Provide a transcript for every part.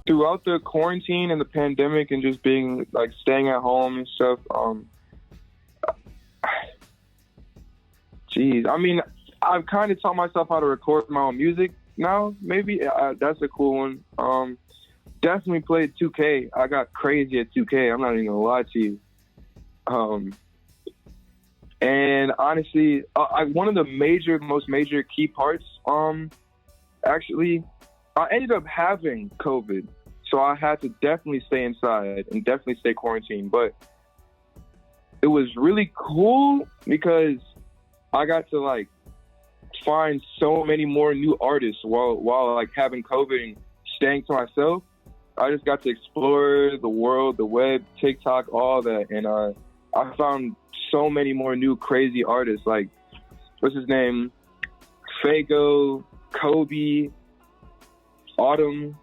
throughout the quarantine and the pandemic and just being like staying at home and stuff, I mean, I've kind of taught myself how to record my own music now. Maybe that's a cool one. Definitely played 2K. I got crazy at 2K. I'm not even gonna lie to you. And honestly, one of the most major key parts, actually, I ended up having COVID, so I had to definitely stay inside and definitely stay quarantined. But it was really cool because I got to like find so many more new artists while like having COVID and staying to myself. I just got to explore the world, the web, TikTok, all that, and I found so many more new crazy artists, like what's his name, Fago, Kobe, Autumn,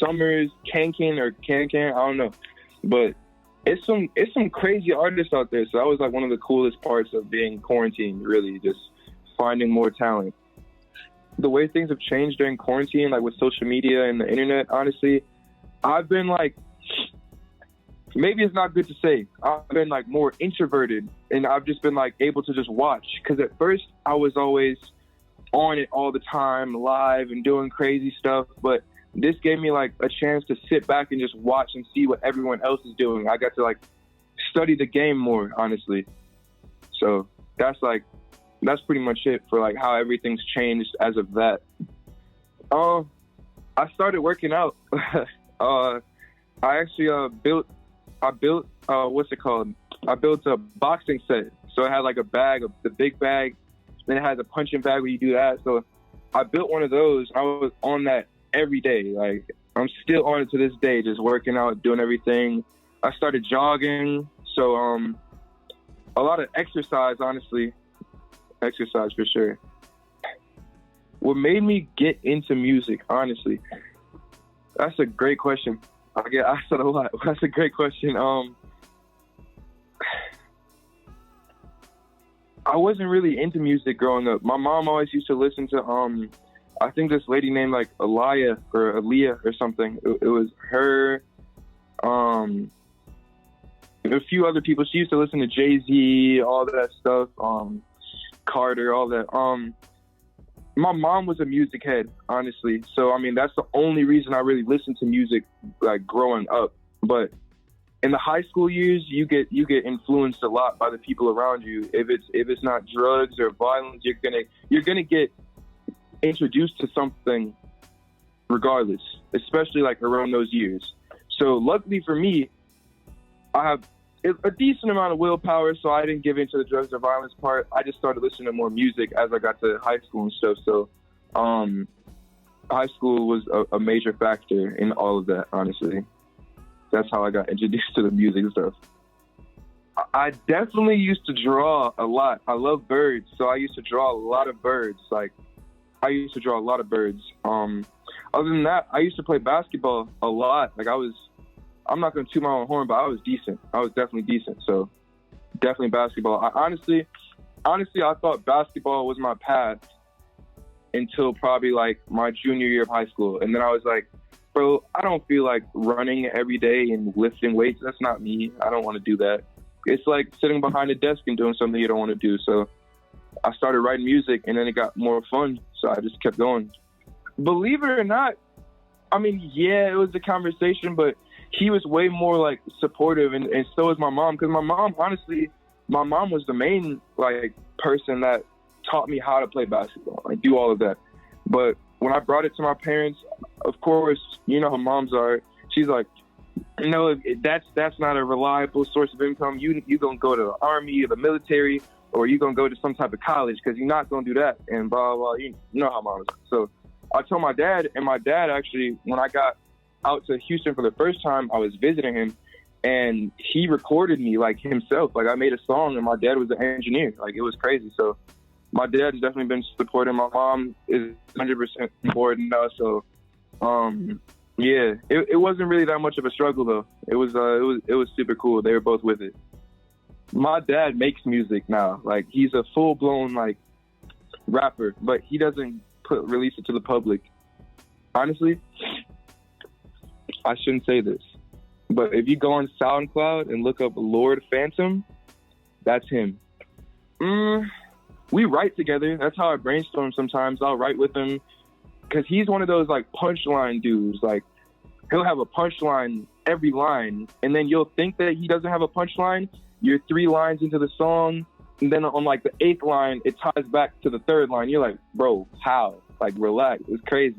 Summers, Kankan, I don't know, but it's some crazy artists out there. So that was like one of the coolest parts of being quarantined, really, just finding more talent. The way things have changed during quarantine, like with social media and the internet, honestly, I've been like, maybe it's not good to say, I've been like more introverted, and I've just been like able to just watch. Because at first I was always on it all the time, live and doing crazy stuff, but this gave me like a chance to sit back and just watch and see what everyone else is doing. I got to like study the game more, honestly. So that's pretty much it for like how everything's changed as of that. I started working out. I actually built what's it called? I built a boxing set. So it had like a bag, the big bag, then it has a punching bag where you do that. So I built one of those. I was on that every day. Like I'm still on it to this day, just working out, doing everything. I started jogging. So a lot of exercise, honestly. Exercise for sure. What made me get into music, honestly? That's a great question. I get asked that a lot. That's a great question. I wasn't really into music growing up. My mom always used to listen to I think this lady named like Aaliyah or something. It was her, a few other people. She used to listen to Jay-Z, all that stuff, Carter, all that. My mom was a music head, honestly. So, I mean, that's the only reason I really listened to music, like, growing up. But in the high school years, you get influenced a lot by the people around you. If it's not drugs or violence, you're gonna get introduced to something regardless, especially, like, around those years. So, luckily for me, I have a decent amount of willpower, so I didn't give into the drugs or violence part. I just started listening to more music as I got to high school and stuff. So high school was a major factor in all of that, honestly. That's how I got introduced to the music and stuff. I definitely used to draw a lot. I love birds, so I used to draw a lot of birds. Other than that, I used to play basketball a lot. Like I'm not going to toot my own horn, but I was decent. I was definitely decent. So definitely basketball. Honestly, I thought basketball was my path until probably like my junior year of high school. And then I was like, bro, I don't feel like running every day and lifting weights. That's not me. I don't want to do that. It's like sitting behind a desk and doing something you don't want to do. So I started writing music, and then it got more fun. So I just kept going. Believe it or not, I mean, yeah, it was a conversation, but he was way more like supportive, and so was my mom. Because my mom was the main like person that taught me how to play basketball, like do all of that. But when I brought it to my parents, of course, you know how moms are. She's like, no, that's not a reliable source of income. You gonna go to the army or the military, or you gonna go to some type of college, because you're not gonna do that, and blah blah. You know how moms are. So I told my dad, and my dad actually, when I got out to Houston for the first time, I was visiting him, and he recorded me like himself. Like I made a song, and my dad was the engineer. Like it was crazy. So my dad has definitely been supporting. My mom is 100% supporting now. So yeah, it wasn't really that much of a struggle though. It was super cool. They were both with it. My dad makes music now. Like he's a full blown like rapper, but he doesn't release it to the public. Honestly, I shouldn't say this, but if you go on SoundCloud and look up Lord Phantom, that's him. We write together. That's how I brainstorm sometimes. I'll write with him because he's one of those like punchline dudes. Like he'll have a punchline every line, and then you'll think that he doesn't have a punchline. You're 3 lines into the song, and then on like the 8th line, it ties back to the 3rd line. You're like, bro, how? Like, relax. It's crazy.